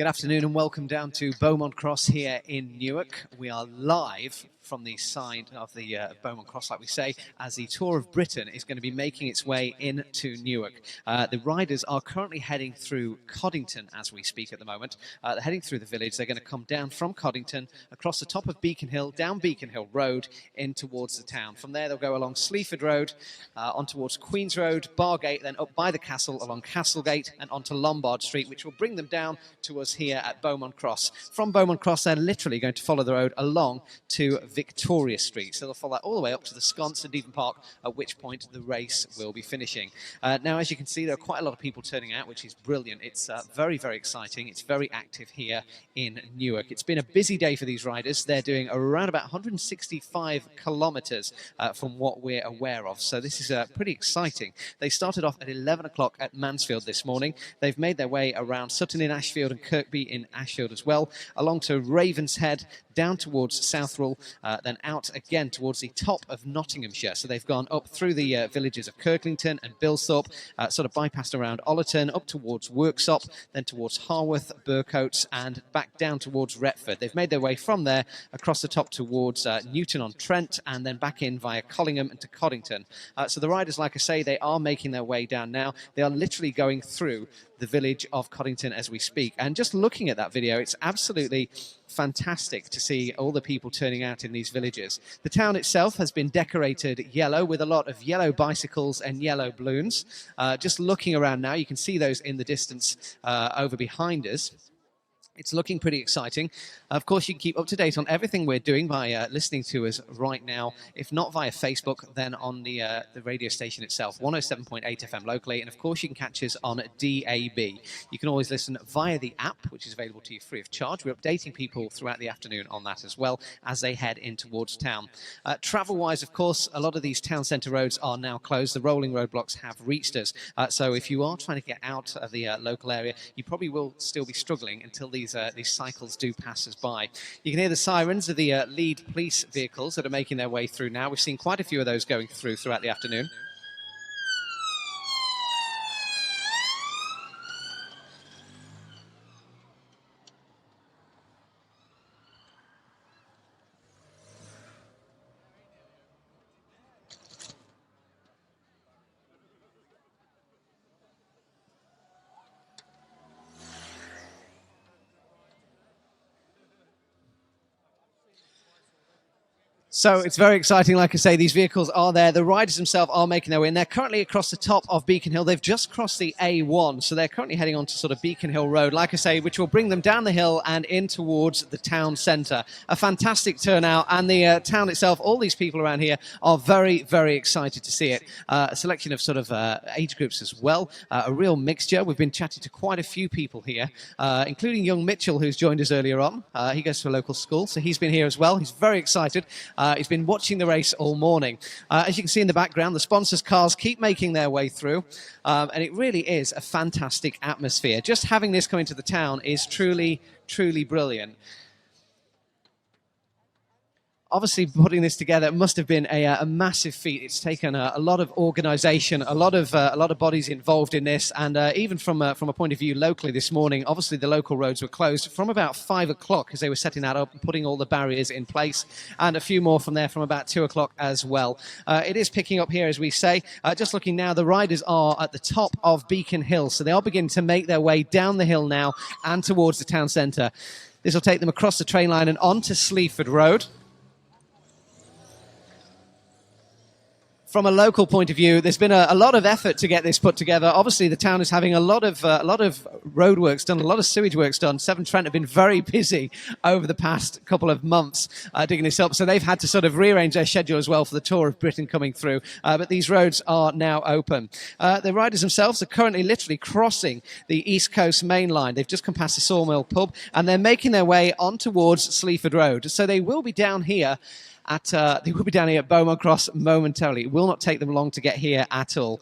Good afternoon and welcome down to Beaumont Cross here in Newark. We are live from the side of the Beaumont Cross, like we say, as the Tour of Britain is going to be making its way into Newark. The riders are currently heading through Coddington as we speak at the moment. They're heading through the village. They're going to come down from Coddington, across the top of Beacon Hill, down Beacon Hill Road, in towards the town. From there, they'll go along Sleaford Road, on towards Queen's Road, Bargate, then up by the castle, along Castlegate, and onto Lombard Street, which will bring them down to us here at Beaumont Cross. From Beaumont Cross, they're literally going to follow the road along to Victoria Street. So they'll follow that all the way up to the Sconce and Devon Park, at which point the race will be finishing. Now, as you can see, there are quite a lot of people turning out, which is brilliant. It's very, very exciting. It's very active here in Newark. It's been a busy day for these riders. They're doing around about 165 kilometres from what we're aware of. So this is pretty exciting. They started off at 11 o'clock at Mansfield this morning. They've made their way around Sutton in Ashfield and Kirkby in Ashfield as well, along to Ravenshead, down towards Southwell, then out again towards the top of Nottinghamshire. So they've gone up through the villages of Kirklington and Bilsthorpe, sort of bypassed around Ollerton, up towards Worksop, then towards Harworth, Burcoats, and back down towards Retford. They've made their way from there across the top towards Newton-on-Trent, and then back in via Collingham and to Coddington. So the riders, like I say, they are making their way down now. They are literally going through the village of Coddington as we speak. And just looking at that video, it's absolutely fantastic to see all the people turning out in these villages. The town itself has been decorated yellow with a lot of yellow bicycles and yellow balloons. Just looking around now, you can see those in the distance over behind us. It's looking pretty exciting. Of course, you can keep up to date on everything we're doing by listening to us right now. If not via Facebook, then on the radio station itself, 107.8 FM locally. And of course, you can catch us on DAB. You can always listen via the app, which is available to you free of charge. We're updating people throughout the afternoon on that as well as they head in towards town. Travel-wise, of course, a lot of these town centre roads are now closed. The rolling roadblocks have reached us. So if you are trying to get out of the local area, you probably will still be struggling until these cycles do pass us by. You can hear the sirens of the lead police vehicles that are making their way through now. We've seen quite a few of those going through throughout the afternoon. So it's very exciting. Like I say, these vehicles are there. The riders themselves are making their way in. They're currently across the top of Beacon Hill. They've just crossed the A1, so they're currently heading on to sort of Beacon Hill Road, like I say, which will bring them down the hill and in towards the town centre. A fantastic turnout, and the town itself, all these people around here are very, very excited to see it. A selection of sort of age groups as well, a real mixture. We've been chatting to quite a few people here, including young Mitchell, who's joined us earlier on. He goes to a local school, so he's been here as well. He's very excited. He's been watching the race all morning. As you can see in the background, the sponsors' cars keep making their way through, and it really is a fantastic atmosphere. Just having this coming to the town is truly, truly brilliant. Obviously, putting this together must have been a massive feat. It's taken a lot of organisation, a lot of bodies involved in this, and even from a point of view locally this morning, obviously the local roads were closed from about 5 o'clock as they were setting that up and putting all the barriers in place, and a few more from there from about 2 o'clock as well. It is picking up here, as we say. Just looking now, the riders are at the top of Beacon Hill, so they are beginning to make their way down the hill now and towards the town centre. This will take them across the train line and onto Sleaford Road. From a local point of view, there's been a lot of effort to get this put together. Obviously, the town is having a lot of roadworks done, a lot of sewage works done. Severn Trent have been very busy over the past couple of months digging this up, so they've had to sort of rearrange their schedule as well for the Tour of Britain coming through. But these roads are now open. The riders themselves are currently literally crossing the East Coast main line. They've just come past the Sawmill pub, and they're making their way on towards Sleaford Road. So they will be down here they will be down here at Beaumont Cross momentarily. It will not take them long to get here at all.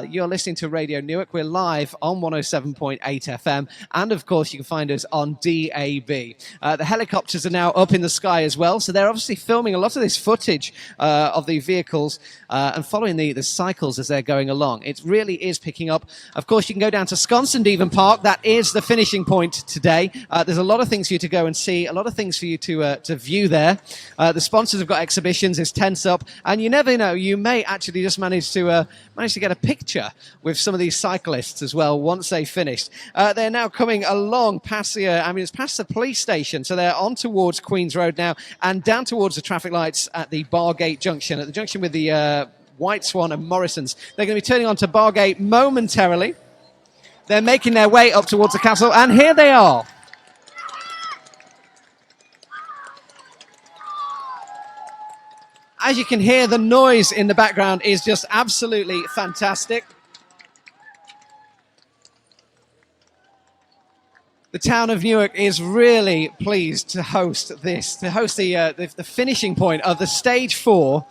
You're listening to Radio Newark. We're live on 107.8 FM, and of course you can find us on DAB. The helicopters are now up in the sky as well, so they're obviously filming a lot of this footage of the vehicles and following the cycles as they're going along. It really is picking up. Of course, you can go down to Devon Park. That is the finishing point today. There's a lot of things for you to go and see, a lot of things for you to view there. The sponsors have got exhibitions, there's tents up, and you never know, you may actually just manage to get a picture with some of these cyclists as well once they've finished. They're now coming along past it's past the police station, so they're on towards Queen's Road now and down towards the traffic lights at the Bargate Junction, at the junction with the White Swan and Morrison's. They're going to be turning onto Bargate momentarily. They're making their way up towards the castle, and here they are. As you can hear, the noise in the background is just absolutely fantastic. The town of Newark is really pleased to host the finishing point of the Stage 4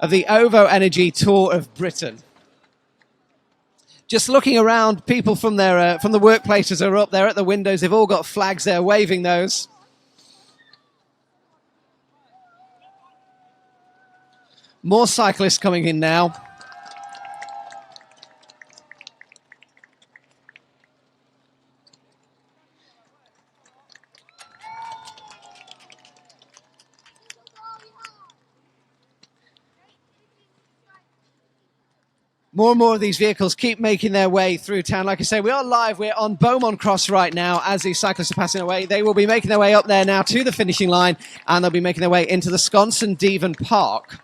of the OVO Energy Tour of Britain. Just looking around, people from the workplaces are up there at the windows. They've all got flags there, waving those. More cyclists coming in now. More and more of these vehicles keep making their way through town. Like I say, we are live. We're on Beaumont Cross right now as these cyclists are passing away. They will be making their way up there now to the finishing line, and they'll be making their way into the Devon Park.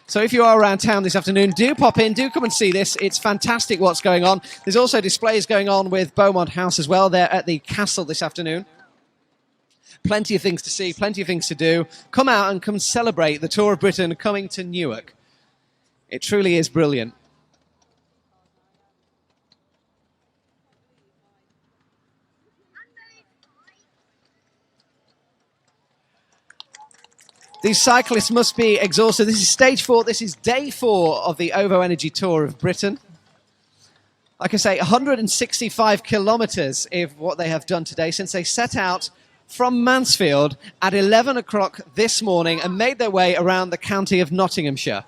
So if you are around town this afternoon, do pop in, do come and see this. It's fantastic what's going on. There's also displays going on with Beaumont House as well. They're at the castle this afternoon. Plenty of things to see, plenty of things to do. Come out and come celebrate the Tour of Britain coming to Newark. It truly is brilliant. These cyclists must be exhausted. This is Stage 4. This is Day 4 of the OVO Energy Tour of Britain. Like I say, 165 kilometres is what they have done today since they set out from Mansfield at 11 o'clock this morning and made their way around the county of Nottinghamshire.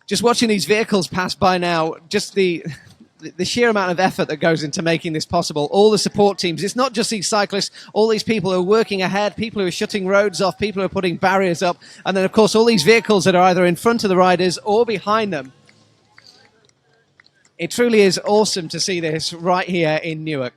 Just watching these vehicles pass by now, just the sheer amount of effort that goes into making this possible. All the support teams. It's not just these cyclists. All these people who are working ahead, people who are shutting roads off, people who are putting barriers up. And then, of course, all these vehicles that are either in front of the riders or behind them. It truly is awesome to see this right here in Newark.